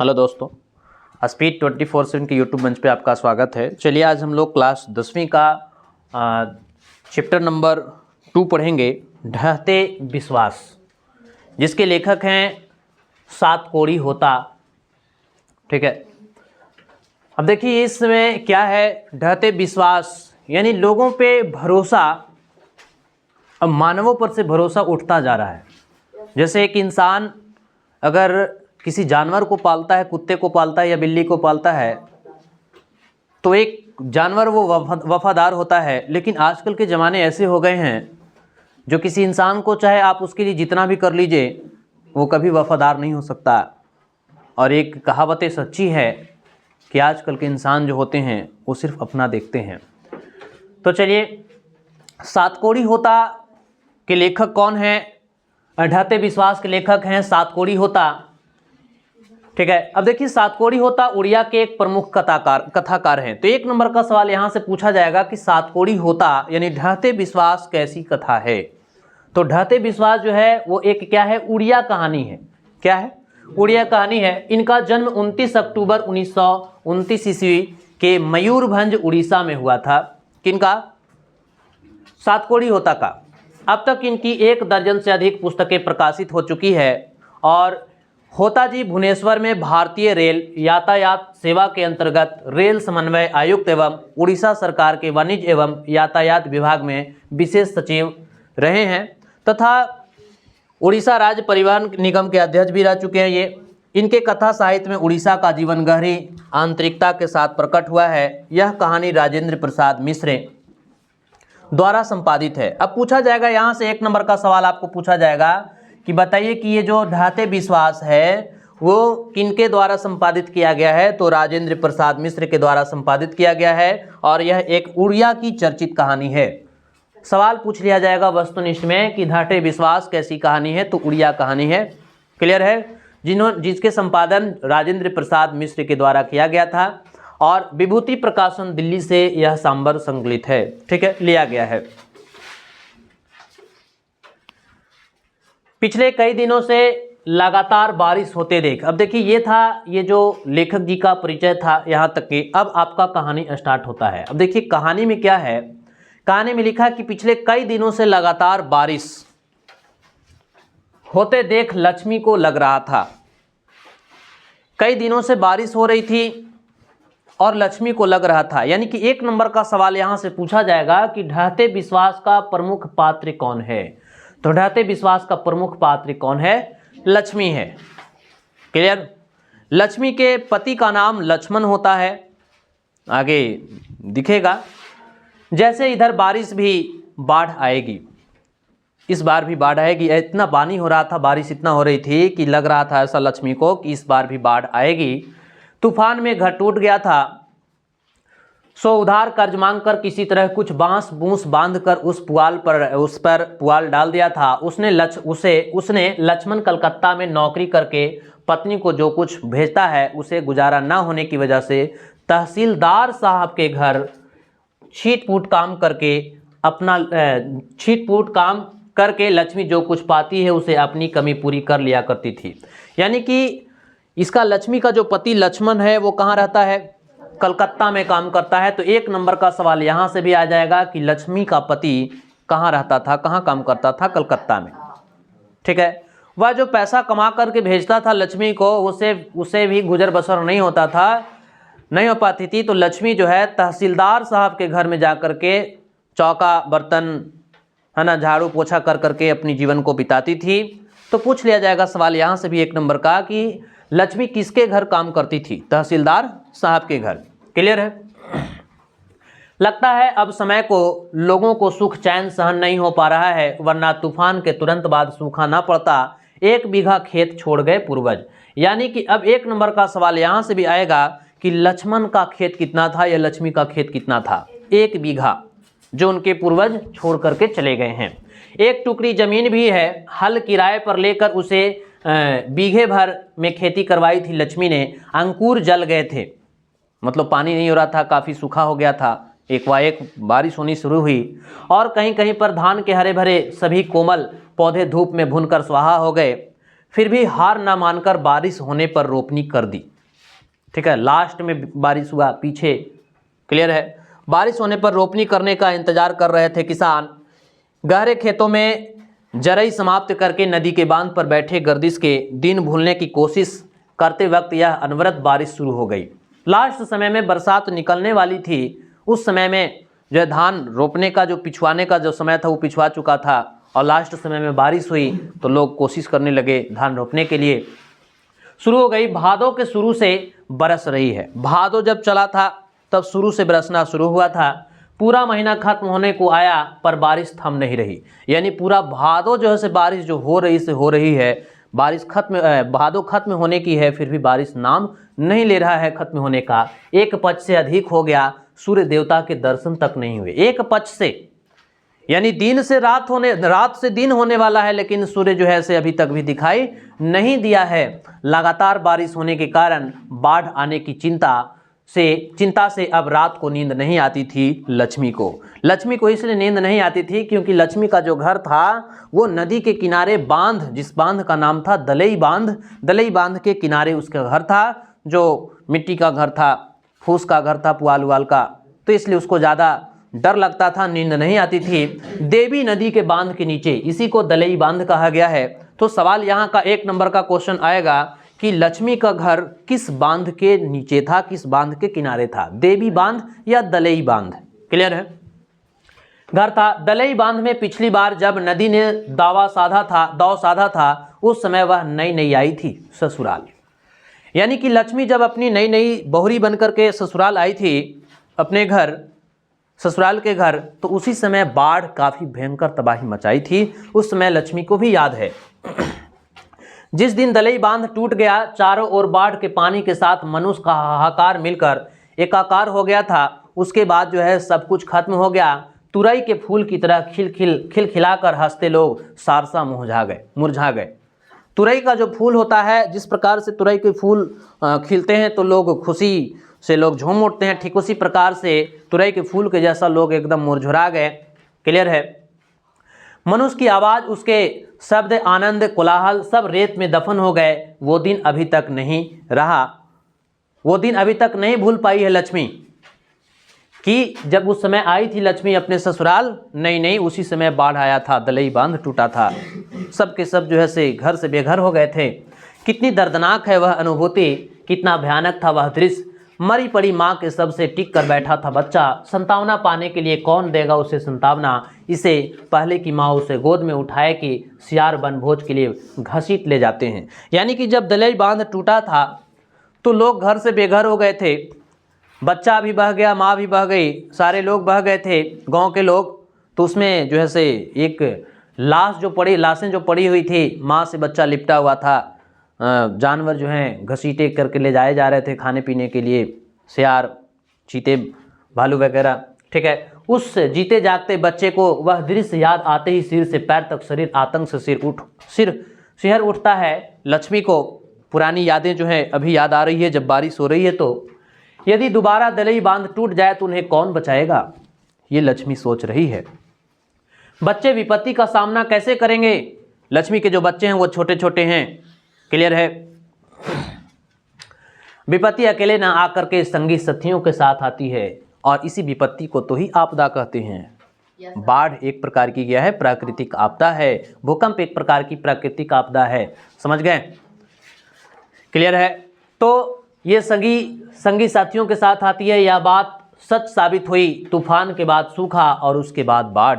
Hello दोस्तों, speed 24/7 के YouTube मंच पे आपका स्वागत है। चलिए आज हम लोग क्लास 10वीं का चैप्टर नंबर 2 पढ़ेंगे, ढहते विश्वास, जिसके लेखक हैं सातकोड़ी होता। ठीक है, अब देखिए इसमें क्या है, ढहते विश्वास यानी लोगों पे भरोसा, अब मानवों पर से भरोसा उठता जा रहा है। जैसे एक इंसान अगर किसी जानवर को पालता है, कुत्ते को पालता है या बिल्ली को पालता है, तो एक जानवर वो वफादार होता है। लेकिन आजकल के ज़माने ऐसे हो गए हैं जो किसी इंसान को चाहे आप उसके लिए जितना भी कर लीजिए, वो कभी वफादार नहीं हो सकता। और एक कहावत सच्ची है कि आजकल के इंसान जो होते हैं वो सिर्फ अपना देखते हैं। तो चलिए, सातकोड़ी होता के लेखक कौन हैं? ढहते विश्वास के लेखक हैं सातकोड़ी होता। ठीक है, अब देखिए सातकोड़ी होता उड़िया के एक प्रमुख कथाकार हैं। तो एक नंबर का सवाल यहाँ से पूछा जाएगा कि सातकोड़ी होता यानी ढहते विश्वास कैसी कथा है। तो ढहते विश्वास जो है वो एक क्या है, उड़िया कहानी है। क्या है? उड़िया कहानी है। इनका जन्म 29 अक्टूबर 1929 ईस्वी के मयूरभंज उड़ीसा में हुआ था। किनका? सातकोड़ी होता का। अब तक इनकी 1 दर्जन से अधिक पुस्तकें प्रकाशित हो चुकी है। और होता जी भुवनेश्वर में भारतीय रेल यातायात सेवा के अंतर्गत रेल समन्वय आयुक्त एवं उड़ीसा सरकार के वाणिज्य एवं यातायात विभाग में विशेष सचिव रहे हैं तथा उड़ीसा राज्य परिवहन निगम के अध्यक्ष भी रह चुके हैं। ये इनके कथा साहित्य में उड़ीसा का जीवन गहरी आंतरिकता के साथ प्रकट हुआ है। यह कहानी राजेंद्र प्रसाद मिश्र द्वारा संपादित है। अब पूछा जाएगा यहाँ से 1 नंबर का सवाल आपको पूछा जाएगा कि बताइए कि ये जो ढहते विश्वास है वो किनके द्वारा संपादित किया गया है? तो राजेंद्र प्रसाद मिश्र के द्वारा संपादित किया गया है और यह एक उड़िया की चर्चित कहानी है। सवाल पूछ लिया जाएगा वस्तुनिष्ठ में कि ढहते विश्वास कैसी कहानी है? तो उड़िया कहानी है। क्लियर है? जिसके संपादन राजेंद्र प्रसाद मिश्र के द्वारा किया गया था और विभूति प्रकाशन दिल्ली से यह सांबर संकलित है। ठीक है, लिया गया है। पिछले कई दिनों से लगातार बारिश होते देख। अब देखिए ये जो लेखक जी का परिचय था यहाँ तक कि अब आपका कहानी स्टार्ट होता है। अब देखिए कहानी में क्या है, कहानी में लिखा कि पिछले कई दिनों से लगातार बारिश होते देख लक्ष्मी को लग रहा था। कई दिनों से बारिश हो रही थी और लक्ष्मी को लग रहा था, यानी कि 1 नंबर का सवाल यहाँ से पूछा जाएगा कि ढहते विश्वास का प्रमुख पात्र कौन है? तो ढहते विश्वास का प्रमुख पात्र कौन है? लक्ष्मी है। क्लियर? लक्ष्मी के पति का नाम लक्ष्मण होता है, आगे दिखेगा। जैसे इधर बारिश भी बाढ़ आएगी, इस बार भी बाढ़ आएगी। इतना पानी हो रहा था, बारिश इतना हो रही थी कि लग रहा था ऐसा लक्ष्मी को कि इस बार भी बाढ़ आएगी। तूफान में घर टूट गया था, सो उधार कर्ज मांग कर किसी तरह कुछ बांस बूंस बांध कर उस पर पुआल डाल दिया था। उसने लक्ष्मण कलकत्ता में नौकरी करके पत्नी को जो कुछ भेजता है उसे गुजारा ना होने की वजह से तहसीलदार साहब के घर छीट-फूट काम करके लक्ष्मी जो कुछ पाती है उसे अपनी कमी पूरी कर लिया करती थी। यानी कि इसका लक्ष्मी का जो पति लक्ष्मण है वो कहाँ रहता है? कलकत्ता में काम करता है। तो 1 नंबर का सवाल यहाँ से भी आ जाएगा कि लक्ष्मी का पति कहाँ रहता था, कहाँ काम करता था? कलकत्ता में। ठीक है, वह जो पैसा कमा करके भेजता था लक्ष्मी को, उसे भी गुजर बसर नहीं होता था, नहीं हो पाती थी। तो लक्ष्मी जो है तहसीलदार साहब के घर में जा कर के चौका बर्तन है ना, झाड़ू पोछा कर करके अपनी जीवन को बिताती थी। तो पूछ लिया जाएगा सवाल यहाँ से भी 1 नंबर का कि लक्ष्मी किसके घर काम करती थी? तहसीलदार साहब के घर। क्लियर है? लगता है अब समय को लोगों को सुख चैन सहन नहीं हो पा रहा है, वरना तूफान के तुरंत बाद सूखा ना पड़ता। 1 बीघा खेत छोड़ गए पूर्वज। यानी कि अब 1 नंबर का सवाल यहाँ से भी आएगा कि लक्ष्मण का खेत कितना था या लक्ष्मी का खेत कितना था? 1 बीघा जो उनके पूर्वज छोड़ करके चले गए हैं। 1 टुकड़ी जमीन भी है, हल किराए पर लेकर उसे बीघे भर में खेती करवाई थी लक्ष्मी ने। अंकुर जल गए थे, मतलब पानी नहीं हो रहा था, काफ़ी सूखा हो गया था। एक बारिश होनी शुरू हुई और कहीं कहीं पर धान के हरे भरे सभी कोमल पौधे धूप में भुनकर स्वाहा हो गए। फिर भी हार ना मानकर बारिश होने पर रोपनी कर दी। ठीक है, लास्ट में बारिश हुआ, पीछे क्लियर है। बारिश होने पर रोपनी करने का इंतजार कर रहे थे किसान। गहरे खेतों में जरई समाप्त करके नदी के बांध पर बैठे गर्दिश के दिन भूलने की कोशिश करते वक्त यह अनवरत बारिश शुरू हो गई। लास्ट समय में बरसात निकलने वाली थी। उस समय में जो धान रोपने का जो पिछवाने का जो समय था वो पिछवा चुका था और लास्ट समय में बारिश हुई तो लोग कोशिश करने लगे धान रोपने के लिए। शुरू हो गई। भादों के शुरू से बरस रही है। भादों जब चला था तब शुरू से बरसना शुरू हुआ था। पूरा महीना खत्म होने को आया पर बारिश थम नहीं रही। यानी पूरा भादों जो है से बारिश जो हो रही है, बारिश भादों खत्म होने की है, फिर भी बारिश नाम नहीं ले रहा है खत्म होने का। एक पक्ष से अधिक हो गया, सूर्य देवता के दर्शन तक नहीं हुए। एक पक्ष से यानी दिन से रात से दिन होने वाला है, लेकिन सूर्य जो है से अभी तक भी दिखाई नहीं दिया है। लगातार बारिश होने के कारण बाढ़ आने की चिंता से अब रात को नींद नहीं आती थी लक्ष्मी को इसलिए नींद नहीं आती थी क्योंकि लक्ष्मी का जो घर था वो नदी के किनारे बांध, जिस बांध का नाम था दलई बांध के किनारे उसका घर था, जो मिट्टी का घर था, फूस का घर था, पुआल उवाल का, तो इसलिए उसको ज़्यादा डर लगता था, नींद नहीं आती थी। देवी नदी के बांध के नीचे, इसी को दलई बांध कहा गया है। तो सवाल यहाँ का 1 नंबर का क्वेश्चन आएगा कि लक्ष्मी का घर किस बांध के नीचे था, किस बांध के किनारे था, देवी बांध या दलई बांध। क्लियर है। घर था दलई बांध में। पिछली बार जब नदी ने दाव साधा था उस समय वह नई आई थी ससुराल। यानी कि लक्ष्मी जब अपनी नई बहुरी बनकर के ससुराल आई थी अपने घर, ससुराल के घर, तो उसी समय बाढ़ काफ़ी भयंकर तबाही मचाई थी। उस समय लक्ष्मी को भी याद है। जिस दिन दलई बांध टूट गया, चारों ओर बाढ़ के पानी के साथ मनुष्य का हाहाकार मिलकर एकाकार हो गया था। उसके बाद जो है सब कुछ खत्म हो गया। तुरई के फूल की तरह खिलखिलाकर हंसते लोग सारसा मुरझा गए। तुरई का जो फूल होता है, जिस प्रकार से तुरई के फूल खिलते हैं तो लोग खुशी से लोग झूम उठते हैं, ठीक उसी प्रकार से तुरई के फूल के जैसा लोग एकदम मुरझुरा गए। क्लियर है। मनुष्य की आवाज़, उसके शब्द, आनंद, कोलाहल सब रेत में दफन हो गए। वो दिन अभी तक नहीं रहा। वो दिन अभी तक नहीं भूल पाई है लक्ष्मी कि जब उस समय आई थी लक्ष्मी अपने ससुराल नई, उसी समय बाढ़ आया था, दलई बांध टूटा था, सब के सब जो है से घर से बेघर हो गए थे। कितनी दर्दनाक है वह अनुभूति, कितना भयानक था वह दृश्य। मरी पड़ी माँ के सब से टिक कर बैठा था बच्चा। संतावना पाने के लिए कौन देगा उसे संतावना। इसे पहले की माँ उसे गोद में उठाए कि सियार बनभोज के लिए घसीट ले जाते हैं। यानी कि जब दलई बांध टूटा था तो लोग घर से बेघर हो गए थे। बच्चा भी बह गया, माँ भी बह गई, सारे लोग बह गए थे गांव के लोग। तो उसमें जो है से एक लाशें जो पड़ी हुई थी, माँ से बच्चा लिपटा हुआ था। जानवर जो हैं घसीटे करके ले जाए जा रहे थे खाने पीने के लिए, सियार, चीते, भालू वगैरह। ठीक है। उस जीते जागते बच्चे को वह दृश्य याद आते ही सिर से पैर तक शरीर आतंक से सिहर उठता है। लक्ष्मी को पुरानी यादें जो हैं अभी याद आ रही है जब बारिश हो रही है। तो यदि दोबारा दलई बांध टूट जाए तो उन्हें कौन बचाएगा, ये लक्ष्मी सोच रही है। बच्चे विपत्ति का सामना कैसे करेंगे। लक्ष्मी के जो बच्चे हैं वो छोटे छोटे हैं। क्लियर है। विपत्ति अकेले ना आकर के संगी साथियों के साथ आती है और इसी विपत्ति को तो ही आपदा कहते हैं। बाढ़ एक प्रकार की क्या है, प्राकृतिक आपदा है। भूकंप एक प्रकार की प्राकृतिक आपदा है। समझ गए। क्लियर है। तो ये संगी साथियों के साथ आती है। यह बात सच साबित हुई। तूफान के बाद सूखा और उसके बाद बाढ़।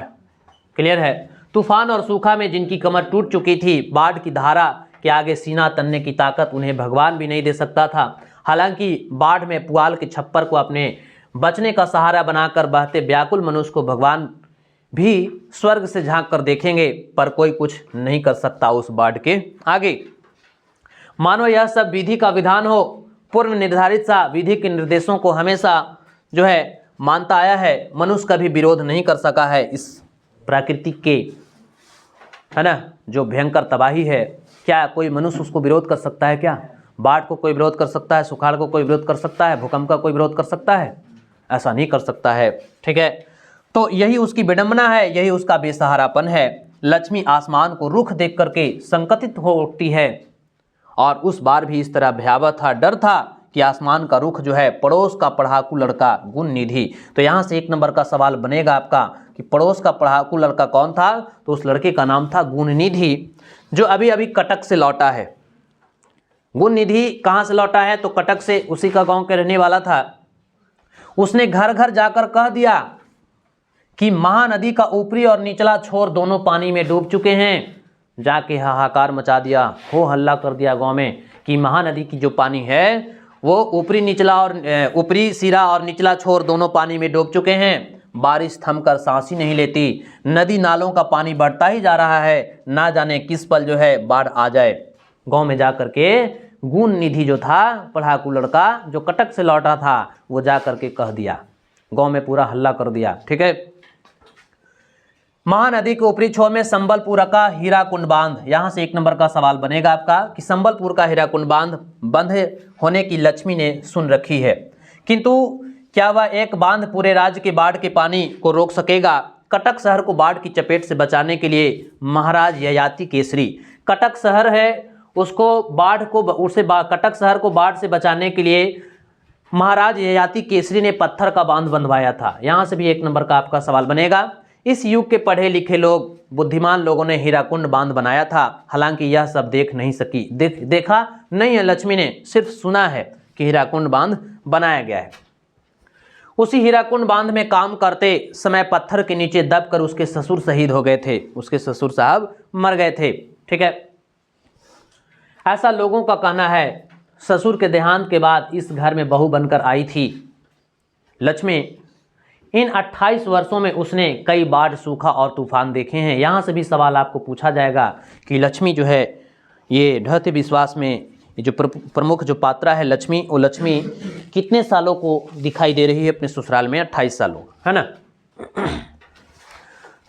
क्लियर है। तूफान और सूखा में जिनकी कमर टूट चुकी थी, बाढ़ की धारा के आगे सीना तनने की ताकत उन्हें भगवान भी नहीं दे सकता था। हालांकि बाढ़ में पुआल के छप्पर को अपने बचने का सहारा बनाकर बहते व्याकुल मनुष्य को भगवान भी स्वर्ग से झांक कर देखेंगे, पर कोई कुछ नहीं कर सकता उस बाढ़ के आगे। मानो यह सब विधि का विधान हो, पूर्व निर्धारित सा विधि के निर्देशों को हमेशा जो है मानता आया है। मनुष्य कभी विरोध नहीं कर सका है इस प्राकृतिक के, है ना, जो भयंकर तबाही है। क्या कोई मनुष्य उसको विरोध कर सकता है क्या? बाढ़ को कोई विरोध कर सकता है? सुखाड़ को कोई विरोध कर सकता है? भूकंप का कोई विरोध कर सकता है? ऐसा नहीं कर सकता है। ठीक है। तो यही उसकी विडंबना है, यही उसका बेसहारापन है। लक्ष्मी आसमान को रुख देख करके संकटित हो उठती है और उस बार भी इस तरह भयावह था, डर था कि आसमान का रुख जो है पड़ोस का पढ़ाकू लड़का गुण निधि। तो यहाँ से 1 नंबर का सवाल बनेगा आपका कि पड़ोस का पढ़ाकू लड़का कौन था, तो उस लड़के का नाम था गुण निधि, जो अभी अभी कटक से लौटा है। गुण निधि कहाँ से लौटा है, तो कटक से, उसी का गांव के रहने वाला था। उसने घर घर जाकर कह दिया कि महानदी का ऊपरी और निचला छोर दोनों पानी में डूब चुके हैं। जाके हाहाकार मचा दिया, हो हल्ला कर दिया गांव में कि महानदी की जो पानी है वो ऊपरी सिरा और निचला छोर दोनों पानी में डूब चुके हैं। बारिश थमकर सांस ही नहीं लेती, नदी नालों का पानी बढ़ता ही जा रहा है, ना जाने किस पल जो है बाढ़ आ जाए। गांव में जा करके गुण निधि जो था पढ़ाकू लड़का जो कटक से लौटा था, वो जा करके कह दिया, गांव में पूरा हल्ला कर दिया। ठीक है। महानदी के ऊपरी छोर में संबलपुर का हीराकुंड बांध, यहां से 1 नंबर का सवाल बनेगा आपका कि संबलपुर का हीराकुंड बांध बंद होने की लक्ष्मी ने सुन रखी है, किंतु क्या वह एक बांध पूरे राज्य के बाढ़ के पानी को रोक सकेगा। कटक शहर को बाढ़ की चपेट से बचाने के लिए महाराज ययाति केसरी, कटक शहर है कटक शहर को बाढ़ से बचाने के लिए महाराज ययाति केसरी ने पत्थर का बांध बंधवाया था। यहां से भी 1 नंबर का आपका सवाल बनेगा। इस युग के पढ़े लिखे लोग, बुद्धिमान लोगों ने हीराकुंड बांध बनाया था, हालांकि यह सब देख नहीं सकी, देखा नहीं है लक्ष्मी ने, सिर्फ सुना है कि हीराकुंड बांध बनाया गया है। उसी हीराकुंड बांध में काम करते समय पत्थर के नीचे दबकर उसके ससुर शहीद हो गए थे, उसके ससुर साहब मर गए थे। ठीक है। ऐसा लोगों का कहना है। ससुर के देहांत के बाद इस घर में बहू बनकर आई थी लक्ष्मी। इन 28 वर्षों में उसने कई बाढ़, सूखा और तूफान देखे हैं। यहाँ से भी सवाल आपको पूछा जाएगा कि लक्ष्मी जो है, ये ढहते विश्वास में जो प्रमुख जो पात्रा है लक्ष्मी, वो लक्ष्मी कितने सालों को दिखाई दे रही है अपने ससुराल में? 28 सालों, है ना।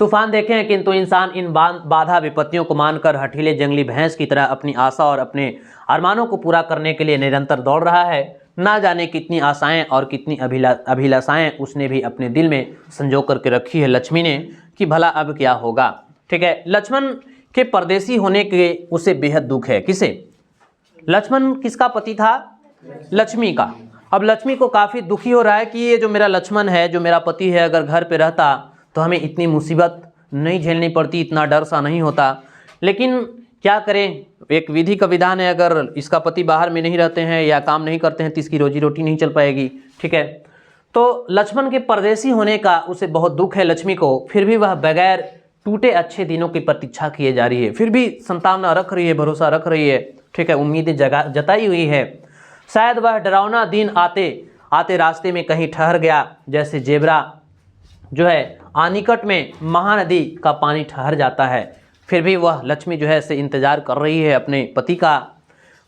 तूफान देखे हैं, किंतु इंसान इन बाधा विपत्तियों को मानकर हठीले जंगली भैंस की तरह अपनी आशा और अपने अरमानों को पूरा करने के लिए निरंतर दौड़ रहा है। ना जाने कितनी आशाएं और कितनी अभिलाषाएं उसने भी अपने दिल में संजो करके रखी है लक्ष्मी ने, कि भला अब क्या होगा। ठीक है। लक्ष्मण के परदेसी होने के उसे बेहद दुख है। किसे? लक्ष्मण किसका पति था? लक्ष्मी का। अब लक्ष्मी को काफ़ी दुखी हो रहा है कि ये जो मेरा लक्ष्मण है, जो मेरा पति है, अगर घर पे रहता तो हमें इतनी मुसीबत नहीं झेलनी पड़ती, इतना डर सा नहीं होता। लेकिन क्या करें, एक विधि का विधान है, अगर इसका पति बाहर में नहीं रहते हैं या काम नहीं करते हैं तो इसकी रोजी रोटी नहीं चल पाएगी। ठीक है। तो लक्ष्मण के परदेसी होने का उसे बहुत दुख है लक्ष्मी को, फिर भी वह बगैर टूटे अच्छे दिनों की प्रतीक्षा किए जा रही है, फिर भी संतावना रख रही है, भरोसा रख रही है। ठीक है। उम्मीदें जताई हुई है। शायद वह डरावना दिन आते आते रास्ते में कहीं ठहर गया, जैसे जेबरा जो है आनिकट में महानदी का पानी ठहर जाता है। फिर भी वह लक्ष्मी जो है से इंतजार कर रही है अपने पति का,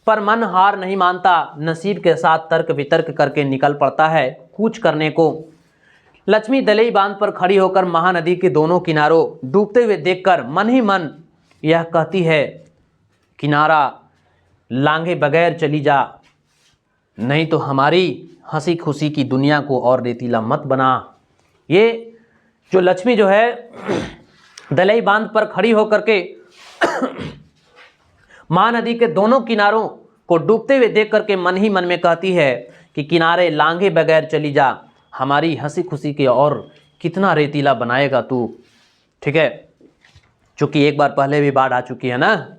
पर मन हार नहीं मानता, नसीब के साथ तर्क वितर्क करके निकल पड़ता है कूच करने को। लक्ष्मी दलई बांध पर खड़ी होकर महानदी के दोनों किनारों डूबते हुए देखकर मन ही मन यह कहती है, किनारा लांघे बगैर चली जा, नहीं तो हमारी हंसी खुशी की दुनिया को और रेतीला मत बना। ये जो लक्ष्मी जो है दलई बांध पर खड़ी होकर के महानदी के दोनों किनारों को डूबते हुए देख करके मन ही मन में कहती है कि किनारे लांघे बगैर चली जा, हमारी हंसी खुशी के और कितना रेतीला बनाएगा तू। ठीक है। चूँकि एक बार पहले भी बाढ़ आ चुकी है ना,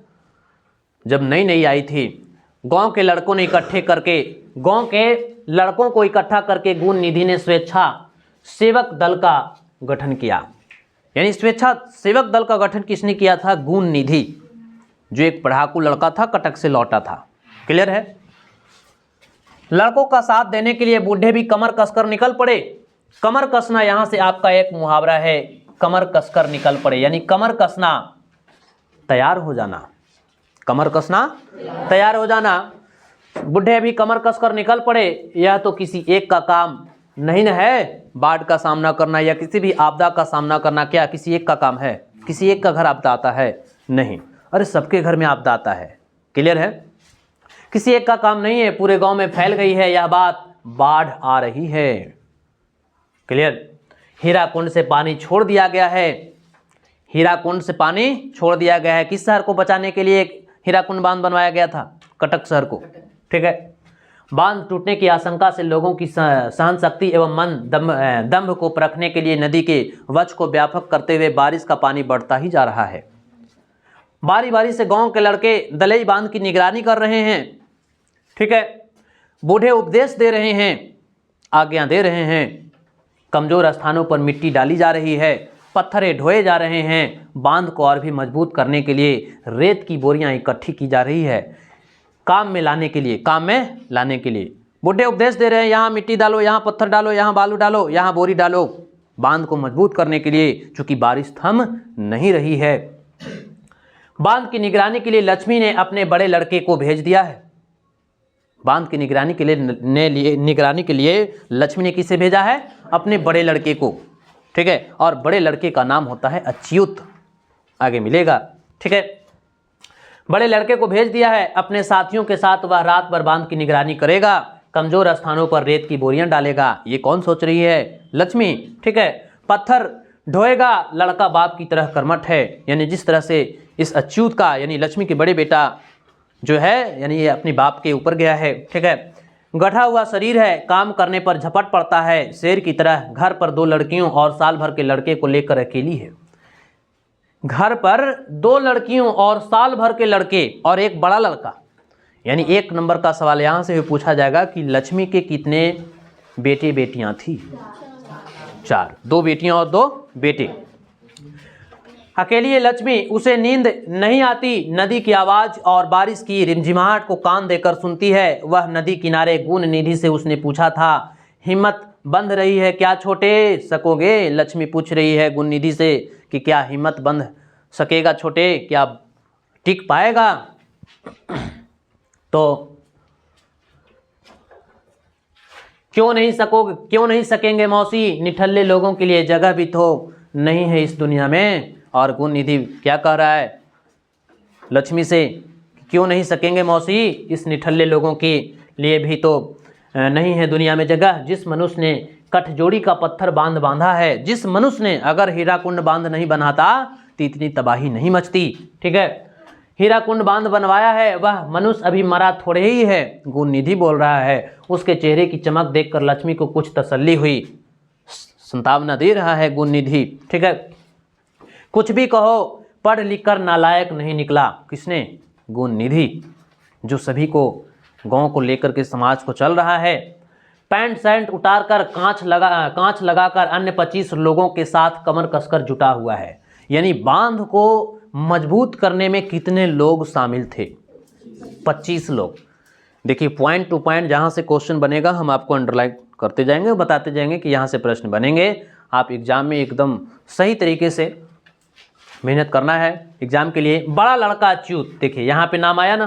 जब नई नई आई थी, गांव के लड़कों ने इकट्ठा करके गुण निधि ने स्वेच्छा सेवक दल का गठन किया। यानी स्वेच्छा सेवक दल का गठन किसने किया था? गुण निधि, जो एक पढ़ाकू लड़का था, कटक से लौटा था। क्लियर है। लड़कों का साथ देने के लिए बूढ़े भी कमर कसकर निकल पड़े। कमर कसना यहां से आपका एक मुहावरा है, कमर कसकर निकल पड़े, यानी कमर कसना तैयार हो जाना, कमर कसना तैयार हो जाना। बूढ़े भी कमर कसकर निकल पड़े। यह तो किसी एक का काम नहीं न है, बाढ़ का सामना करना या किसी भी आपदा का सामना करना क्या किसी एक का काम है? किसी एक का घर आपदा आता है? नहीं। अरे सबके घर में आपदा आता है। क्लियर है। किसी एक का काम नहीं है, पूरे गांव में फैल गई है यह बात, बाढ़ आ रही है। क्लियर। हीराकुंड से पानी छोड़ दिया गया है, हीराकुंड से पानी छोड़ दिया गया है। किस शहर को बचाने के लिए हीराकुंड बांध बनवाया गया था? कटक शहर को। ठीक है। बांध टूटने की आशंका से लोगों की सहन शक्ति एवं मन दंभ को परखने के लिए नदी के वक्ष को व्यापक करते हुए बारिश का पानी बढ़ता ही जा रहा है। बारी बारी से गांव के लड़के दलई बांध की निगरानी कर रहे हैं। ठीक है। बूढ़े उपदेश दे रहे हैं, आज्ञा दे रहे हैं। कमजोर स्थानों पर मिट्टी डाली जा रही है, पत्थरे ढोए जा रहे हैं। बांध को और भी मजबूत करने के लिए रेत की बोरियां इकट्ठी की जा रही है, काम में लाने के लिए। बूढ़े उपदेश दे रहे हैं, यहाँ मिट्टी डालो, यहाँ पत्थर डालो, यहाँ बालू डालो, यहाँ बोरी डालो, बांध को मजबूत करने के लिए, चूंकि बारिश थम नहीं रही है। बांध की निगरानी के लिए लक्ष्मी ने अपने बड़े लड़के को भेज दिया है। बांध की निगरानी के लिए लक्ष्मी ने किसे भेजा है? अपने बड़े लड़के को। ठीक है। और बड़े लड़के का नाम होता है अच्युत, आगे मिलेगा। ठीक है। बड़े लड़के को भेज दिया है, अपने साथियों के साथ वह रात भर बांध की निगरानी करेगा, कमजोर स्थानों पर रेत की बोरियां डालेगा। ये कौन सोच रही है? लक्ष्मी। ठीक है। पत्थर ढोएगा, लड़का बाप की तरह कर्मठ है। यानी जिस तरह से इस अच्युत का यानी लक्ष्मी के बड़े बेटा जो है यानी ये अपने बाप के ऊपर गया है। ठीक है। गढ़ा हुआ शरीर है, काम करने पर झपट पड़ता है, शेर की तरह। घर पर 2 लड़कियों और साल भर के लड़के को लेकर अकेली है। घर पर 2 लड़कियों और साल भर के लड़के और एक बड़ा लड़का। यानी 1 नंबर का सवाल यहाँ से भी पूछा जाएगा कि लक्ष्मी के कितने बेटे बेटियां थी? 4, 2 बेटियां और 2 बेटे। अकेली है लक्ष्मी, उसे नींद नहीं आती। नदी की आवाज और बारिश की रिमझिमाहट को कान देकर सुनती है। वह नदी किनारे गुण निधि से उसने पूछा था, हिम्मत बंध रही है क्या छोटे सकोगे? लक्ष्मी पूछ रही है गुण निधि से कि क्या हिम्मत बंध सकेगा छोटे, क्या टिक पाएगा? तो क्यों नहीं सकेंगे मौसी, निठल्ले लोगों के लिए जगह भी तो नहीं है इस दुनिया में। और गुण निधि क्या कह रहा है लक्ष्मी से? क्यों नहीं सकेंगे मौसी, इस निठल्ले लोगों के लिए भी तो नहीं है दुनिया में जगह। जिस मनुष्य ने कठजोड़ी का पत्थर बांध बांधा है, जिस मनुष्य ने अगर हीराकुंड बांध नहीं बनाता तो इतनी तबाही नहीं मचती। ठीक है। हीराकुंड बांध बनवाया है, वह मनुष्य अभी मरा थोड़े ही है। गुण निधि बोल रहा है। उसके चेहरे की चमक देखकर लक्ष्मी को कुछ तसल्ली हुई। संतावना दे रहा है गुण निधि। ठीक है। कुछ भी कहो, पढ़ लिख कर नालायक नहीं निकला। किसने? गुण निधि, जो सभी को गांव को लेकर के समाज को चल रहा है। पैंट शर्ट उतार कर कांच लगाकर अन्य 25 लोगों के साथ कमर कसकर जुटा हुआ है। यानी बांध को मजबूत करने में कितने लोग शामिल थे? 25 लोग। देखिए पॉइंट टू पॉइंट जहाँ से क्वेश्चन बनेगा हम आपको अंडरलाइन करते जाएंगे और बताते जाएंगे कि यहाँ से प्रश्न बनेंगे। आप एग्जाम में एकदम सही तरीके से मेहनत करना है एग्जाम के लिए। बड़ा लड़का अच्युत, देखिए यहाँ पे नाम आया ना,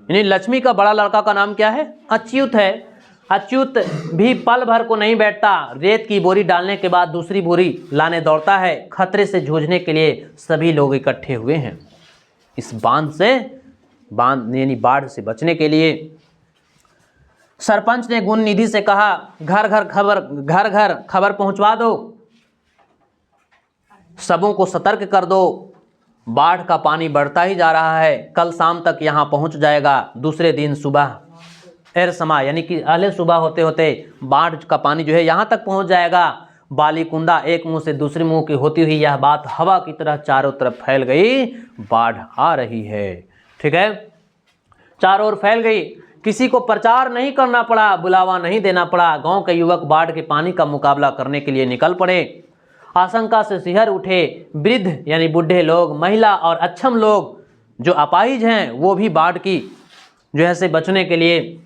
यानी लक्ष्मी का बड़ा लड़का का नाम क्या है? अच्युत है। अच्युत भी पल भर को नहीं बैठता, रेत की बोरी डालने के बाद दूसरी बोरी लाने दौड़ता है। खतरे से जूझने के लिए सभी लोग इकट्ठे हुए हैं। इस बांध यानी बाढ़ से बचने के लिए सरपंच ने गुण निधि से कहा, घर घर खबर पहुंचवा दो, सबों को सतर्क कर दो। बाढ़ का पानी बढ़ता ही जा रहा है, कल शाम तक यहाँ पहुंच जाएगा। दूसरे दिन सुबह एरसमा यानी कि अहले सुबह होते होते बाढ़ का पानी जो है यहाँ तक पहुंच जाएगा। बालीकुंडा एक मुंह से दूसरे मुंह की होती हुई यह बात हवा की तरह चारों तरफ फैल गई। बाढ़ आ रही है। ठीक है। चारों ओर फैल गई। किसी को प्रचार नहीं करना पड़ा, बुलावा नहीं देना पड़ा। गांव के युवक बाढ़ के पानी का मुकाबला करने के लिए निकल पड़े। आशंका से सिहर उठे वृद्ध यानी बूढ़े लोग, महिला और अक्षम लोग जो अपाहिज हैं वो भी बाढ़ की जो है से बचने के लिए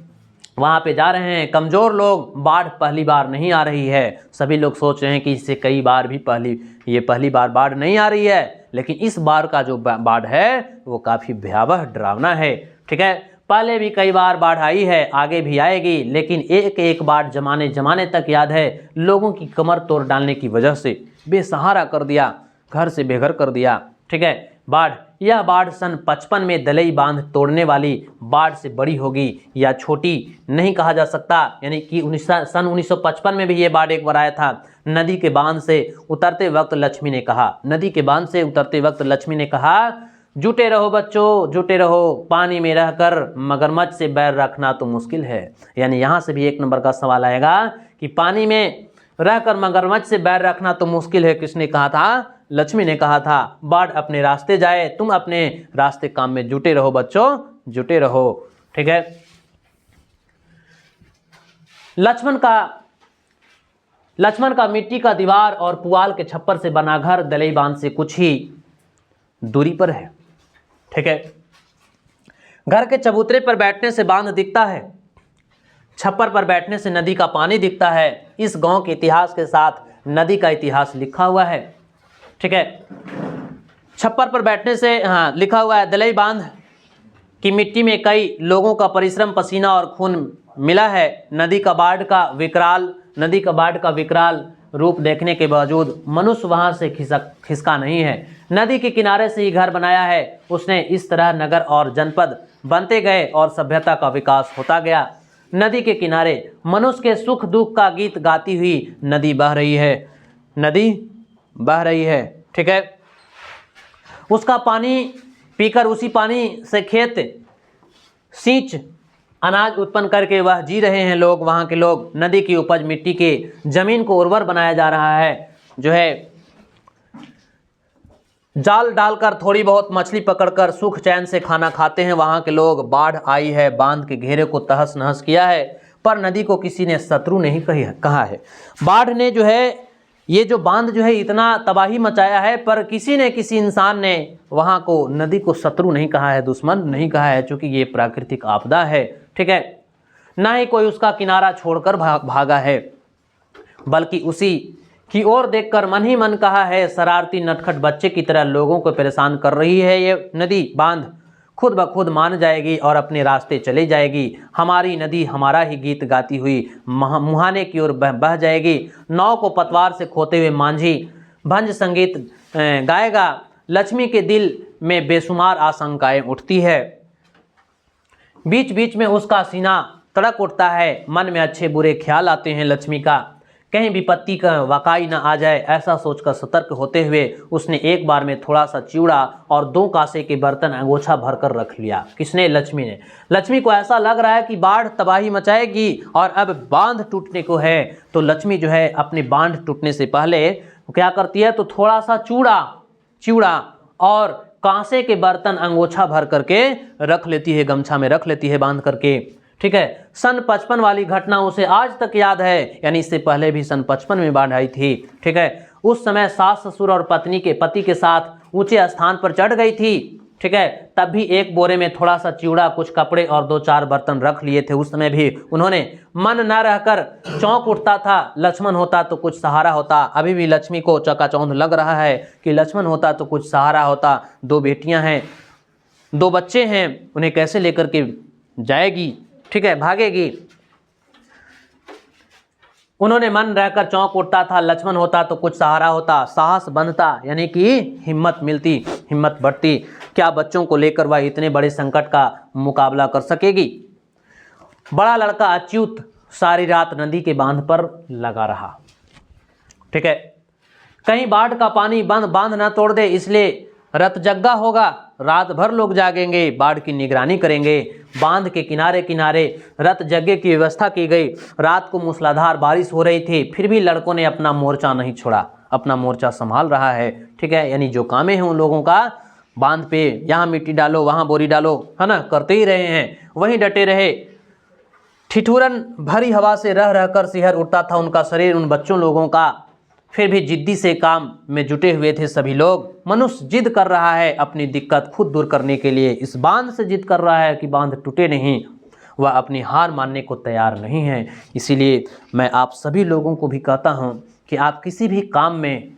वहाँ पे जा रहे हैं। कमज़ोर लोग, बाढ़ पहली बार नहीं आ रही है। सभी लोग सोच रहे हैं कि इससे कई बार भी पहली बार बाढ़ नहीं आ रही है, लेकिन इस बार का जो बाढ़ है वो काफ़ी भयावह डरावना है। ठीक है। पहले भी कई बार बाढ़ आई है, आगे भी आएगी, लेकिन एक एक बाढ़ जमाने तक याद है। लोगों की कमर तोड़ डालने की वजह से बेसहारा कर दिया, घर से बेघर कर दिया। ठीक है। यह बाढ़ सन 55 में दलई बांध तोड़ने वाली बाढ़ से बड़ी होगी या छोटी नहीं कहा जा सकता। यानी कि सन 1955 में भी ये बाढ़ एक बार आया था। नदी के बांध से उतरते वक्त लक्ष्मी ने कहा। नदी के बांध से उतरते वक्त लक्ष्मी ने कहा, जुटे रहो बच्चों, जुटे रहो, पानी में रहकर मगरमच्छ से बैर रखना तो मुश्किल है। यानी यहाँ से भी 1 नंबर का सवाल आएगा कि पानी में रहकर मगरमच्छ से बैर रखना तो मुश्किल है। किसने कहा था? लक्ष्मी ने कहा था। बाढ़ अपने रास्ते जाए, तुम अपने रास्ते काम में जुटे रहो बच्चों, जुटे रहो। ठीक है। लक्ष्मण का मिट्टी का दीवार और पुआल के छप्पर से बना घर दलई बांध से कुछ ही दूरी पर है। ठीक है। घर के चबूतरे पर बैठने से बांध दिखता है, छप्पर पर बैठने से नदी का पानी दिखता है। इस गांव के इतिहास के साथ नदी का इतिहास लिखा हुआ है। ठीक है। छप्पर पर बैठने से लिखा हुआ है, दलई बांध की मिट्टी में कई लोगों का परिश्रम, पसीना और खून मिला है। नदी का बाढ़ का विकराल रूप देखने के बावजूद मनुष्य वहां से खिसका नहीं है। नदी के किनारे से ही घर बनाया है उसने। इस तरह नगर और जनपद बनते गए और सभ्यता का विकास होता गया। नदी के किनारे मनुष्य के सुख दुख का गीत गाती हुई नदी बह रही है, नदी बह रही है। ठीक है। उसका पानी पीकर उसी पानी से खेत सींच अनाज उत्पन्न करके वह जी रहे हैं लोग, वहाँ के लोग। नदी की उपज मिट्टी के जमीन को उर्वर बनाया जा रहा है। जो है जाल डालकर थोड़ी बहुत मछली पकड़कर सुख चैन से खाना खाते हैं वहाँ के लोग। बाढ़ आई है, बांध के घेरे को तहस नहस किया है, पर नदी को किसी ने शत्रु नहीं कहा है। बाढ़ ने जो है ये जो बांध जो है इतना तबाही मचाया है, पर किसी इंसान ने वहाँ को नदी को शत्रु नहीं कहा है, दुश्मन नहीं कहा है, क्योंकि ये प्राकृतिक आपदा है। ठीक है। ना ही कोई उसका किनारा छोड़कर भागा है, बल्कि उसी की ओर देखकर मन ही मन कहा है, शरारती नटखट बच्चे की तरह लोगों को परेशान कर रही है ये नदी बांध। खुद ब खुद मान जाएगी और अपने रास्ते चली जाएगी। हमारी नदी हमारा ही गीत गाती हुई मुहाने की ओर बह जाएगी। नाव को पतवार से खोते हुए मांझी भंज संगीत गाएगा। लक्ष्मी के दिल में बेशुमार आशंकाएं उठती है। बीच बीच में उसका सीना तड़क उठता है। मन में अच्छे बुरे ख्याल आते हैं लक्ष्मी का, कहीं विपत्ति का वाकई न आ जाए। ऐसा सोचकर सतर्क होते हुए उसने एक बार में थोड़ा सा चिवड़ा और 2 कांसे के बर्तन अंगोछा भरकर रख लिया। किसने? लक्ष्मी ने। लक्ष्मी को ऐसा लग रहा है कि बाढ़ तबाही मचाएगी और अब बांध टूटने को है, तो लक्ष्मी जो है अपने बांध टूटने से पहले क्या करती है, तो थोड़ा सा चिवड़ा और कांसे के बर्तन अंगोछा भर करके रख लेती है, गमछा में रख लेती है बांध करके। ठीक है। सन 55 वाली घटना उसे आज तक याद है, यानी इससे पहले भी सन 55 में बाढ़ आई थी। ठीक है। उस समय सास ससुर और पति के साथ ऊंचे स्थान पर चढ़ गई थी। ठीक है। तब भी एक बोरे में थोड़ा सा चिवड़ा, कुछ कपड़े और 2-4 बर्तन रख लिए थे। उस समय भी उन्होंने मन न रहकर चौंक उठता था, लक्ष्मण होता तो कुछ सहारा होता। अभी भी लक्ष्मी को चकाचौंध लग रहा है कि लक्ष्मण होता तो कुछ सहारा होता। 2 बेटियां हैं, 2 बच्चे हैं, उन्हें कैसे लेकर के जाएगी? ठीक है, भागेगी। उन्होंने मन रहकर चौंक उठता था, लक्ष्मण होता तो कुछ सहारा होता, साहस बनता, यानी कि हिम्मत मिलती, हिम्मत बढ़ती। क्या बच्चों को लेकर वह इतने बड़े संकट का मुकाबला कर सकेगी? बड़ा लड़का अच्युत सारी रात नदी के बांध पर लगा रहा। ठीक है। कहीं बाढ़ का पानी बांध ना तोड़ दे, इसलिए रतजग्गा होगा। रात भर लोग जागेंगे, बाढ़ की निगरानी करेंगे। बांध के किनारे किनारे रतजग्गे की व्यवस्था की गई। रात को मूसलाधार बारिश हो रही थी, फिर भी लड़कों ने अपना मोर्चा नहीं छोड़ा, अपना मोर्चा संभाल रहा है। ठीक है। यानी जो कामें हैं उन लोगों का, बांध पे यहाँ मिट्टी डालो, वहाँ बोरी डालो, है ना, करते ही रहे हैं, वहीं डटे रहे। ठिठुरन भरी हवा से रह रहकर सिहर उठता था उनका शरीर, उन बच्चों लोगों का। फिर भी जिद्दी से काम में जुटे हुए थे सभी लोग। मनुष्य जिद कर रहा है अपनी दिक्कत खुद दूर करने के लिए, इस बांध से जिद कर रहा है कि बांध टूटे नहीं। वह अपनी हार मानने को तैयार नहीं है। इसीलिए मैं आप सभी लोगों को भी कहता हूँ कि आप किसी भी काम में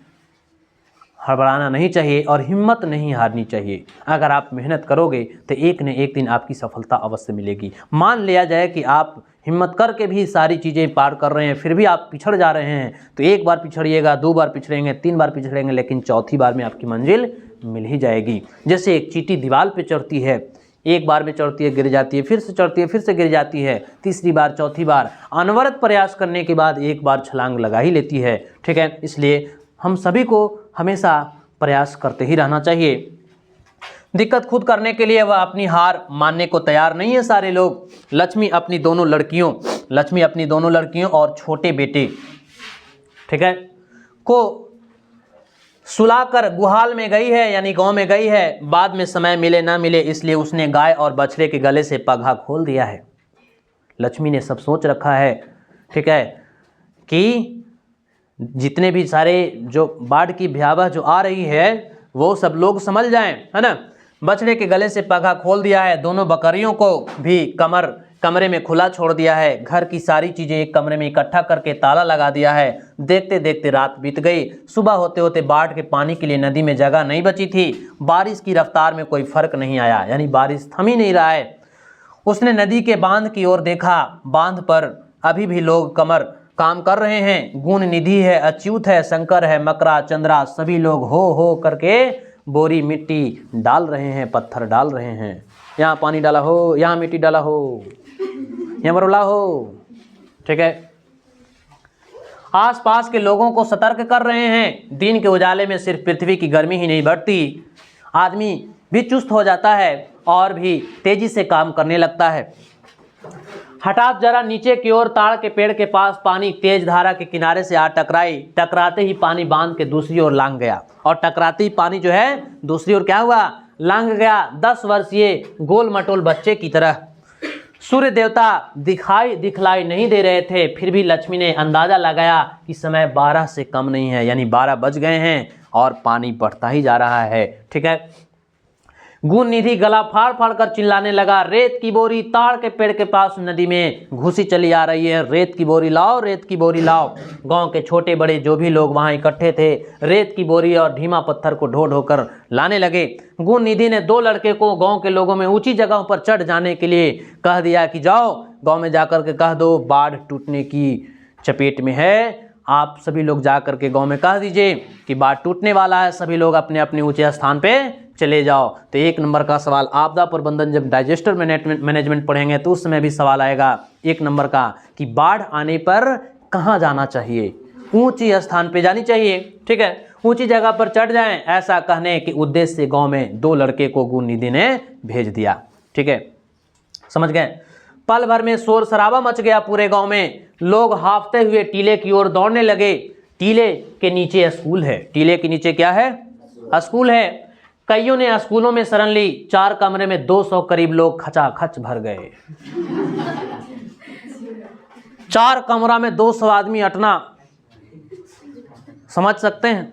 हड़बड़ाना नहीं चाहिए और हिम्मत नहीं हारनी चाहिए। अगर आप मेहनत करोगे तो एक न एक दिन आपकी सफलता अवश्य मिलेगी। मान लिया जाए कि आप हिम्मत करके भी सारी चीज़ें पार कर रहे हैं, फिर भी आप पिछड़ जा रहे हैं, तो 1 बार पिछड़िएगा, 2 बार पिछड़ेंगे, 3 बार पिछड़ेंगे, लेकिन चौथी बार में आपकी मंजिल मिल ही जाएगी। जैसे एक चींटी दीवार पे चढ़ती है, एक बार में चढ़ती है, गिर जाती है, फिर से चढ़ती है, फिर से गिर जाती है, तीसरी बार, चौथी बार, अनवरत प्रयास करने के बाद एक बार छलांग लगा ही लेती है। ठीक है, इसलिए हम सभी को हमेशा प्रयास करते ही रहना चाहिए। दिक्कत खुद करने के लिए वह अपनी हार मानने को तैयार नहीं है सारे लोग। लक्ष्मी अपनी दोनों लड़कियों और छोटे बेटे, ठीक है, को सुलाकर गुहाल में गई है, यानी गांव में गई है। बाद में समय मिले ना मिले इसलिए उसने गाय और बछड़े के गले से पगहा खोल दिया है। लक्ष्मी ने सब सोच रखा है, ठीक है, कि जितने भी सारे जो बाढ़ की भयावह जो आ रही है वो सब लोग समझ जाएं, है ना। बछड़े के गले से पगहा खोल दिया है, दोनों बकरियों को भी कमरे में खुला छोड़ दिया है, घर की सारी चीज़ें एक कमरे में इकट्ठा करके ताला लगा दिया है। देखते देखते रात बीत गई। सुबह होते होते बाढ़ के पानी के लिए नदी में जगह नहीं बची थी। बारिश की रफ्तार में कोई फर्क नहीं आया, यानी बारिश थम ही नहीं रहा है। उसने नदी के बांध की ओर देखा। बांध पर अभी भी लोग काम कर रहे हैं। गुण निधि है, अच्युत है, शंकर है, मकरा, चंद्रा, सभी लोग हो करके बोरी मिट्टी डाल रहे हैं, पत्थर डाल रहे हैं। यहाँ पानी डाला हो, यहाँ मिट्टी डाला हो, यहाँ मरोला हो, ठीक है। आसपास के लोगों को सतर्क कर रहे हैं। दिन के उजाले में सिर्फ पृथ्वी की गर्मी ही नहीं बढ़ती, आदमी भी चुस्त हो जाता है और भी तेजी से काम करने लगता है। हठात जरा नीचे की ओर ताड़ के पेड़ के पास पानी तेज धारा के किनारे से आ टकराई। टकराते ही पानी बांध के दूसरी ओर लांग गया, और टकराते ही पानी जो है दूसरी ओर क्या हुआ, लांग गया। 10 वर्षीय गोल मटोल बच्चे की तरह। सूर्य देवता दिखलाई नहीं दे रहे थे, फिर भी लक्ष्मी ने अंदाजा लगाया कि समय 12 से कम नहीं है, यानी 12 बज गए हैं और पानी बढ़ता ही जा रहा है। ठीक है। गुण निधि गला फाड़ कर चिल्लाने लगा, रेत की बोरी ताड़ के पेड़ के पास नदी में घुसी चली आ रही है, रेत की बोरी लाओ, रेत की बोरी लाओ। गांव के छोटे बड़े जो भी लोग वहां इकट्ठे थे रेत की बोरी और ढीमा पत्थर को ढो कर लाने लगे। गुण निधि ने 2 लड़के को गांव के लोगों में ऊंची जगहों पर चढ़ जाने के लिए कह दिया कि जाओ गाँव में जाकर के कह दो बाढ़ टूटने की चपेट में है। आप सभी लोग जा करके गांव में कह दीजिए कि बाढ़ टूटने वाला है, सभी लोग अपने अपने ऊंचे स्थान पे चले जाओ। तो 1 नंबर का सवाल आपदा प्रबंधन जब डाइजेस्टर मैनेजमेंट पढ़ेंगे तो उस समय भी सवाल आएगा 1 नंबर का कि बाढ़ आने पर कहाँ जाना चाहिए, ऊंची स्थान पे जानी चाहिए। ठीक है, ऊंची जगह पर चढ़ जाएं, ऐसा कहने के उद्देश्य से गाँव में 2 लड़के को गुण निधि ने भेज दिया। ठीक है, समझ गए। पल भर में शोर शराबा मच गया पूरे गांव में। लोग हाफते हुए टीले की ओर दौड़ने लगे। टीले के नीचे स्कूल है। टीले के नीचे क्या है, स्कूल है। कईयों ने स्कूलों में शरण ली। 4 कमरे में 200 करीब लोग खचाखच भर गए। 4 कमरा में 200 आदमी अटना, समझ सकते हैं।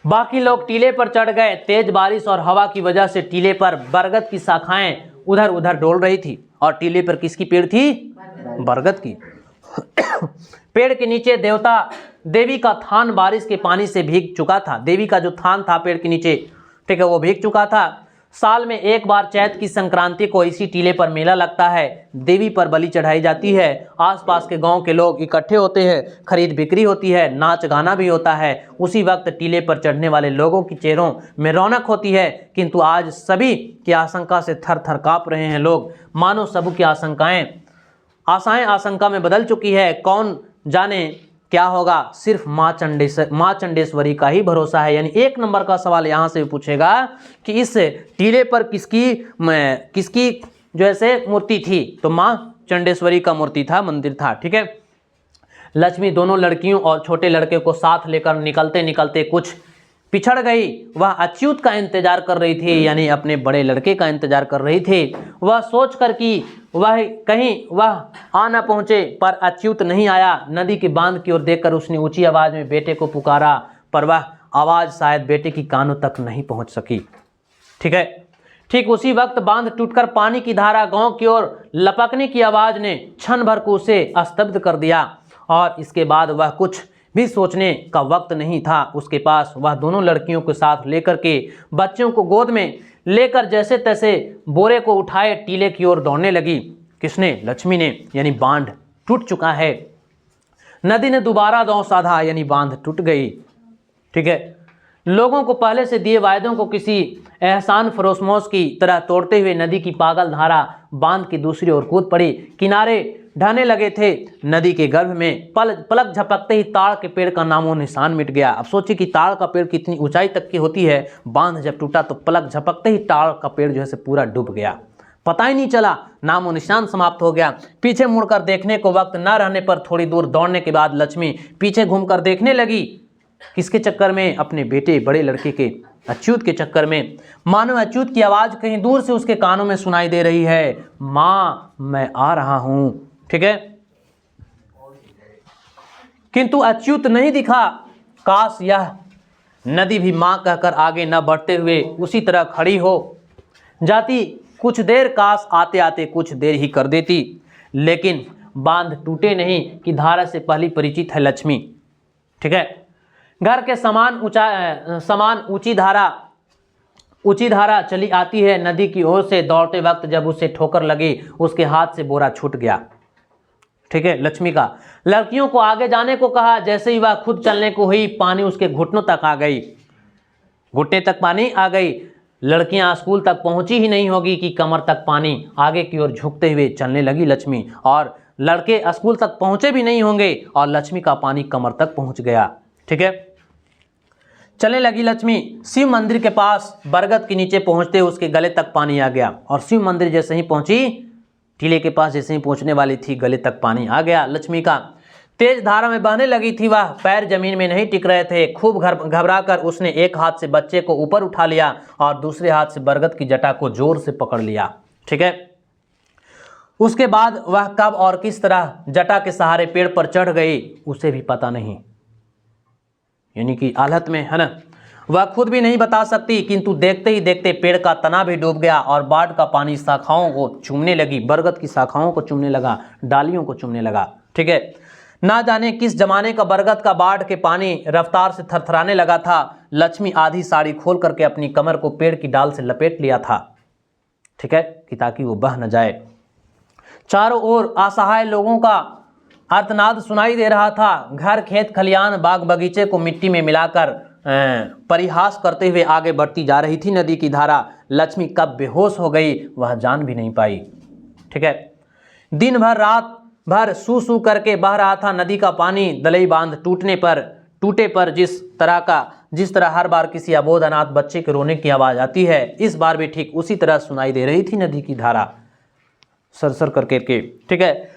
बाकी लोग टीले पर चढ़ गए। तेज बारिश और हवा की वजह से टीले पर बरगद की शाखाएं उधर उधर डोल रही थी। और टीले पर किसकी पेड़ थी, बरगद की। पेड़ के नीचे देवी का थान बारिश के पानी से भीग चुका था। देवी का जो थान था पेड़ के नीचे, ठीक है, वो भीग चुका था। साल में एक बार चैत की संक्रांति को इसी टीले पर मेला लगता है। देवी पर बलि चढ़ाई जाती है। आसपास के गांव के लोग इकट्ठे होते हैं, खरीद बिक्री होती है, नाच गाना भी होता है। उसी वक्त टीले पर चढ़ने वाले लोगों की चेहरों में रौनक होती है। किंतु आज सभी की आशंका से थर थर काँप रहे हैं लोग, मानो सब की आशाएं आशंका में बदल चुकी है। कौन जाने क्या होगा, सिर्फ माँ चंडेश्वरी का ही भरोसा है। यानी 1 नंबर का सवाल यहाँ से पूछेगा कि इस टीले पर किसकी जो ऐसे मूर्ति थी, तो माँ चंडेश्वरी का मूर्ति था, मंदिर था। ठीक है। लक्ष्मी दोनों लड़कियों और छोटे लड़के को साथ लेकर निकलते निकलते कुछ पिछड़ गई। वह अच्युत का इंतजार कर रही थी, यानी अपने बड़े लड़के का इंतजार कर रही थी। वह सोचकर कि वह आ न पहुंचे, पर अच्युत नहीं आया। नदी के बांध की ओर देखकर उसने ऊंची आवाज में बेटे को पुकारा, पर वह आवाज शायद बेटे की कानों तक नहीं पहुंच सकी। ठीक है। ठीक उसी वक्त बांध टूटकर पानी की धारा गांव की ओर लपकने की आवाज ने क्षण भर को उसे स्तब्ध कर दिया। और इसके बाद वह कुछ भी सोचने का वक्त नहीं था उसके पास। वह दोनों लड़कियों के साथ लेकर के बच्चों को गोद में लेकर जैसे तैसे बोरे को उठाए टीले की ओर दौड़ने लगी। किसने, लक्ष्मी ने। यानी बांध टूट चुका है। नदी ने दोबारा दांव साधा, यानी बांध टूट गई। ठीक है। लोगों को पहले से दिए वायदों को किसी एहसान फरोशमोश की तरह तोड़ते हुए नदी की पागल धारा बांध की दूसरी ओर कूद पड़ी। किनारे ढहने लगे थे। नदी के गर्भ में पलक झपकते ही ताड़ के पेड़ का नामो निशान मिट गया। अब सोचिए कि ताड़ का पेड़ कितनी ऊंचाई तक की होती है। बांध जब टूटा तो पलक झपकते ही ताड़ का पेड़ जो है से पूरा डूब गया। पता ही नहीं चला, नामो निशान समाप्त हो गया। पीछे मुड़कर देखने को वक्त न रहने पर थोड़ी दूर दौड़ने के बाद लक्ष्मी पीछे घूमकर देखने लगी। किसके चक्कर में? अपने बेटे बड़े लड़के के अच्युत के चक्कर में। मानो अच्युत की आवाज कहीं दूर से उसके कानों में सुनाई दे रही है, माँ मैं आ रहा हूं। ठीक है, किंतु अच्युत नहीं दिखा। काश यह नदी भी मां कहकर आगे न बढ़ते हुए उसी तरह खड़ी हो जाती। कुछ देर, काश आते आते कुछ देर ही कर देती। लेकिन बांध टूटे नहीं कि धारा से पहली परिचित है लक्ष्मी। ठीक है, घर के समान ऊंची धारा चली आती है नदी की ओर से। दौड़ते वक्त जब उसे ठोकर लगी, उसके हाथ से बोरा छूट गया। ठीक है, लक्ष्मी का लड़कियों को आगे जाने को कहा। जैसे ही वह खुद चलने को हुई, पानी उसके घुटनों तक आ गई। घुटने तक पानी आ गई। लड़कियां स्कूल तक पहुंची ही नहीं होगी कि कमर तक पानी। आगे की ओर झुकते हुए चलने लगी लक्ष्मी, और लड़के स्कूल तक पहुंचे भी नहीं होंगे और लक्ष्मी का पानी कमर तक पहुंच गया। ठीक है, चलने लगी लक्ष्मी। शिव मंदिर के पास बरगद के नीचे पहुंचते उसके गले तक पानी आ गया। और शिव मंदिर जैसे ही पहुंची, टीले के पास जैसे ही पहुंचने वाली थी, गले तक पानी आ गया लक्ष्मी का। तेज धारा में बहने लगी थी वह। पैर जमीन में नहीं टिक रहे थे। खूब घबराकर उसने एक हाथ से बच्चे को ऊपर उठा लिया और दूसरे हाथ से बरगद की जटा को जोर से पकड़ लिया। ठीक है, उसके बाद वह कब और किस तरह जटा के सहारे पेड़ पर चढ़ गई, उसे भी पता नहीं। यानी कि आलत में है ना, वह खुद भी नहीं बता सकती। किंतु देखते ही देखते पेड़ का तना भी डूब गया और बाढ़ का पानी शाखाओं को चूमने लगी। बरगद की शाखाओं को चूमने लगा, डालियों को चूमने लगा। ठीक है, ना जाने किस जमाने का बरगद का बाढ़ के पानी रफ्तार से थरथराने लगा था। लक्ष्मी आधी साड़ी खोल करके अपनी कमर को पेड़ की डाल से लपेट लिया था। ठीक है, कि ताकि वो बह न जाए। चारों ओर असहाय लोगों का आर्तनाद सुनाई दे रहा था। घर, खेत, खलियान, बाग बगीचे को मिट्टी में मिलाकर परिहास करते हुए आगे बढ़ती जा रही थी नदी की धारा। लक्ष्मी कब बेहोश हो गई वह जान भी नहीं पाई। ठीक है, दिन भर रात भर सू सू करके बह रहा था नदी का पानी। दलई बांध टूटे पर जिस तरह हर बार किसी अबोध अनाथ बच्चे के रोने की आवाज आती है, इस बार भी ठीक उसी तरह सुनाई दे रही थी नदी की धारा सरसर करके के। ठीक है,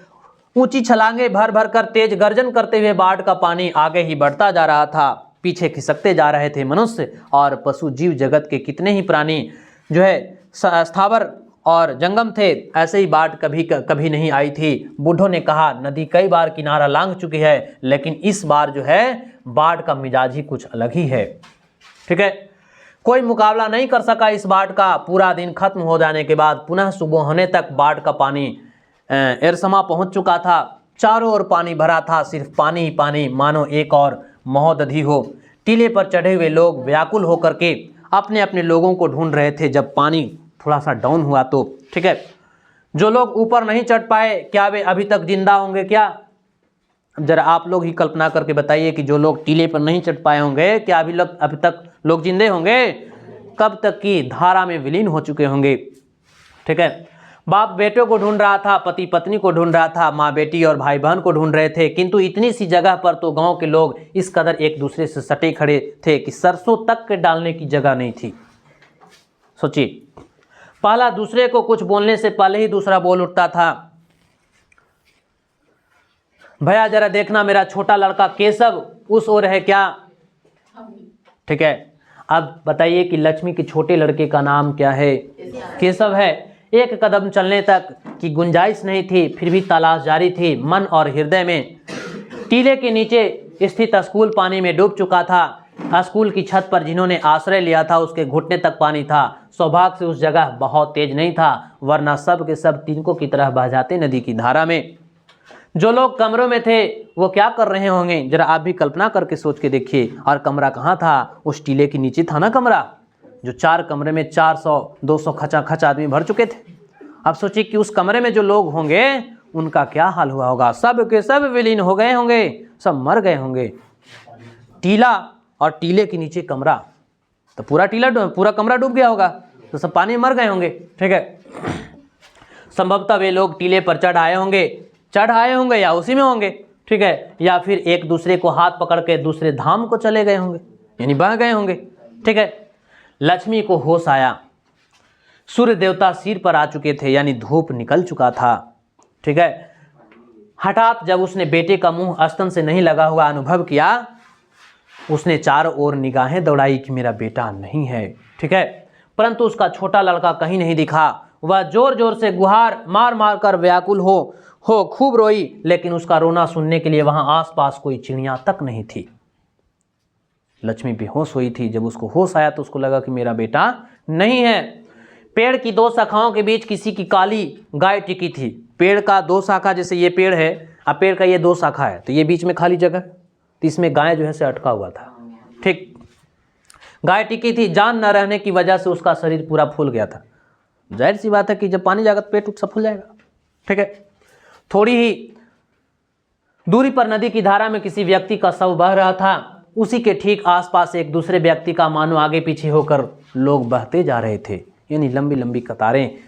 ऊंची छलांगे भर भर कर तेज गर्जन करते हुए बाढ़ का पानी आगे ही बढ़ता जा रहा था। पीछे खिसकते जा रहे थे मनुष्य और पशु जीव जगत के कितने ही प्राणी जो है स्थावर और जंगम थे। ऐसे ही बाढ़ कभी नहीं आई थी। बूढ़ों ने कहा, नदी कई बार किनारा लांघ चुकी है, लेकिन इस बार जो है बाढ़ का मिजाज ही कुछ अलग ही है। ठीक है, कोई मुकाबला नहीं कर सका इस बाढ़ का। पूरा दिन खत्म हो जाने के बाद पुनः सुबह होने तक बाढ़ का पानी एरसमा पहुंच चुका था। चारों ओर पानी भरा था, सिर्फ पानी ही पानी, मानो एक और महोदधि हो। टीले पर चढ़े हुए लोग व्याकुल होकर के अपने अपने लोगों को ढूंढ रहे थे जब पानी थोड़ा सा डाउन हुआ तो। ठीक है, जो लोग ऊपर नहीं चढ़ पाए, क्या वे अभी तक जिंदा होंगे क्या? जरा आप लोग ही कल्पना करके बताइए कि जो लोग टीले पर नहीं चढ़ पाए होंगे, क्या अभी तक लोग जिंदे होंगे? कब तक की धारा में विलीन हो चुके होंगे। ठीक है, बाप बेटों को ढूंढ रहा था, पति पत्नी को ढूंढ रहा था, माँ बेटी और भाई बहन को ढूंढ रहे थे। किंतु इतनी सी जगह पर तो गांव के लोग इस कदर एक दूसरे से सटे खड़े थे कि सरसों तक के डालने की जगह नहीं थी। सोचिए, पहला दूसरे को कुछ बोलने से पहले ही दूसरा बोल उठता था, भैया जरा देखना मेरा छोटा लड़का केशव उस ओर है क्या? ठीक है, अब बताइए कि लक्ष्मी के छोटे लड़के का नाम क्या है? केशव है। एक कदम चलने तक की गुंजाइश नहीं थी, फिर भी तलाश जारी थी मन और हृदय में। टीले के नीचे स्थित स्कूल पानी में डूब चुका था। स्कूल की छत पर जिन्होंने आश्रय लिया था उसके घुटने तक पानी था। सौभाग्य से उस जगह बहुत तेज नहीं था, वरना सब के सब तिनकों की तरह बह जाते नदी की धारा में। जो लोग कमरों में थे वो क्या कर रहे होंगे, जरा आप भी कल्पना करके सोच के देखिए। और कमरा कहाँ था? उस टीले के नीचे था ना कमरा, जो 4 कमरे में 400-200 खचाखच आदमी भर चुके थे। अब सोचिए कि उस कमरे में जो लोग होंगे उनका क्या हाल हुआ होगा। सब के सब विलीन हो गए होंगे, सब मर गए होंगे। टीला और टीले के नीचे कमरा, तो पूरा कमरा डूब गया होगा, तो सब पानी में मर गए होंगे। ठीक है, संभवतः वे लोग टीले पर चढ़ आए होंगे या उसी में होंगे। ठीक है, या फिर एक दूसरे को हाथ पकड़ के दूसरे धाम को चले गए होंगे, यानी बह गए होंगे। ठीक है, लक्ष्मी को होश आया, सूर्य देवता सिर पर आ चुके थे, यानी धूप निकल चुका था। ठीक है, हठात जब उसने बेटे का मुंह स्तन से नहीं लगा हुआ अनुभव किया, उसने चारों ओर निगाहें दौड़ाई कि मेरा बेटा नहीं है। ठीक है, परंतु उसका छोटा लड़का कहीं नहीं दिखा। वह जोर जोर से गुहार मार मार कर व्याकुल हो खूब रोई, लेकिन उसका रोना सुनने के लिए वहां आसपास कोई चिड़िया तक नहीं थी। लक्ष्मी बेहोश हुई थी। जब उसको होश आया तो उसको लगा कि मेरा बेटा नहीं है। पेड़ की दो शाखाओं के बीच किसी की काली गाय टिकी थी। पेड़ का दो शाखा, जैसे ये पेड़ है, अब पेड़ का ये दो शाखा है, तो ये बीच में खाली जगह, तो इसमें गाय जो है से अटका हुआ था। ठीक, गाय टिकी थी, जान न रहने की वजह से उसका शरीर पूरा फूल गया था। जाहिर सी बात है कि जब पानी जाएगा तो पेट सब फूल जाएगा। ठीक है, थोड़ी ही दूरी पर नदी की धारा में किसी व्यक्ति का शव बह रहा था। उसी के ठीक आसपास एक दूसरे व्यक्ति का मानो आगे पीछे होकर लोग बहते जा रहे थे, यानी लंबी लंबी कतारें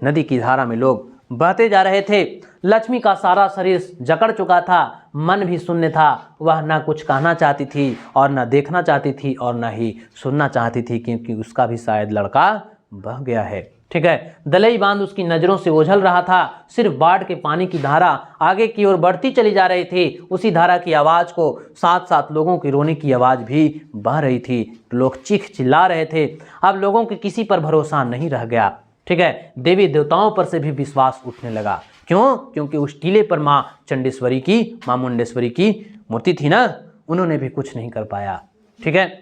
नदी की धारा में लोग बहते जा रहे थे। लक्ष्मी का सारा शरीर जकड़ चुका था, मन भी शून्य था। वह ना कुछ कहना चाहती थी और ना देखना चाहती थी और ना ही सुनना चाहती थी, क्योंकि उसका भी शायद लड़का बह गया है। ठीक है, दलई बांध उसकी नज़रों से ओझल रहा था। सिर्फ बाढ़ के पानी की धारा आगे की ओर बढ़ती चली जा रही थी। उसी धारा की आवाज़ को साथ साथ लोगों की रोने की आवाज़ भी बह रही थी। लोग चीख चिल्ला रहे थे। अब लोगों के किसी पर भरोसा नहीं रह गया। ठीक है, देवी देवताओं पर से भी विश्वास उठने लगा। क्यों? क्योंकि उस टीले पर माँ चंडेश्वरी की, माँ मुंडेश्वरी की मूर्ति थी ना, उन्होंने भी कुछ नहीं कर पाया। ठीक है,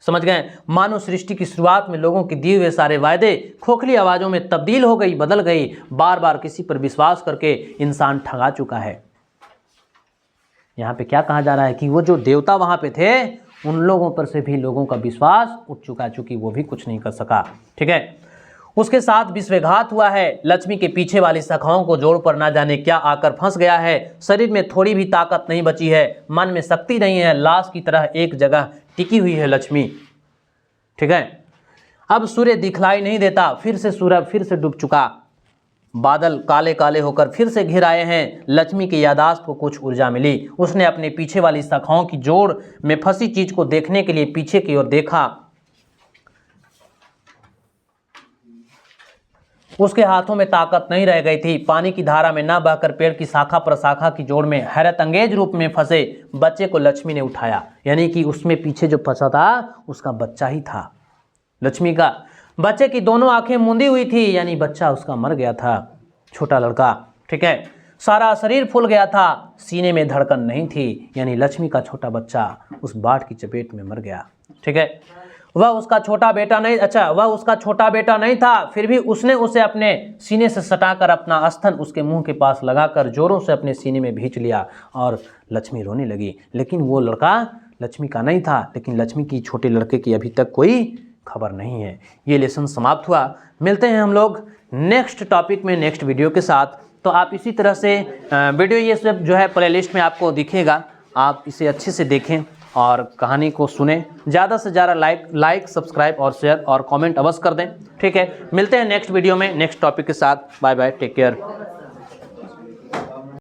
समझ गए? मानव सृष्टि की शुरुआत में लोगों के दिए हुए सारे वायदे खोखली आवाज़ों में तब्दील हो गई, बदल गई। बार बार किसी पर विश्वास करके इंसान ठगा चुका है। यहाँ पे क्या कहा जा रहा है कि वो जो देवता वहाँ पे थे, उन लोगों पर से भी लोगों का विश्वास उठ चुका, चूंकि वो भी कुछ नहीं कर सका। ठीक है, उसके साथ विश्वघात हुआ है। लक्ष्मी के पीछे वाली शाखाओं को जोड़ पर ना जाने क्या आकर फंस गया है। शरीर में थोड़ी भी ताकत नहीं बची है, मन में शक्ति नहीं है, लाश की तरह एक जगह टिकी हुई है लक्ष्मी। ठीक है, अब सूर्य दिखलाई नहीं देता। फिर से सूरज फिर से डूब चुका, बादल काले काले होकर फिर से घिर आए हैं। लक्ष्मी की यादाश्त को कुछ ऊर्जा मिली। उसने अपने पीछे वाली शाखाओं की जोड़ में फंसी चीज को देखने के लिए पीछे की ओर देखा। उसके हाथों में ताकत नहीं रह गई थी। पानी की धारा में न बहकर पेड़ की शाखा पर शाखा की जोड़ में हैरत अंगेज रूप में फंसे बच्चे को लक्ष्मी ने उठाया, यानी कि उसमें पीछे जो फंसा था उसका बच्चा ही था, लक्ष्मी का। बच्चे की दोनों आंखें मूंदी हुई थी, यानी बच्चा उसका मर गया था, छोटा लड़का। ठीक है, सारा शरीर फूल गया था, सीने में धड़कन नहीं थी, यानी लक्ष्मी का छोटा बच्चा उस बाढ़ की चपेट में मर गया। ठीक है, वह उसका छोटा बेटा नहीं था, फिर भी उसने उसे अपने सीने से सटाकर अपना स्तन उसके मुंह के पास लगाकर जोरों से अपने सीने में भींच लिया और लक्ष्मी रोने लगी। लेकिन वो लड़का लक्ष्मी का नहीं था, लेकिन लक्ष्मी की छोटे लड़के की अभी तक कोई खबर नहीं है। ये लेसन समाप्त हुआ। मिलते हैं हम लोग नेक्स्ट टॉपिक में, नेक्स्ट वीडियो के साथ। तो आप इसी तरह से वीडियो ये सब जो है प्लेलिस्ट में आपको दिखेगा, आप इसे अच्छे से देखें और कहानी को सुने। ज़्यादा से ज़्यादा लाइक सब्सक्राइब और शेयर और कमेंट अवश्य कर दें। ठीक है, मिलते हैं नेक्स्ट वीडियो में नेक्स्ट टॉपिक के साथ। Bye bye, take care.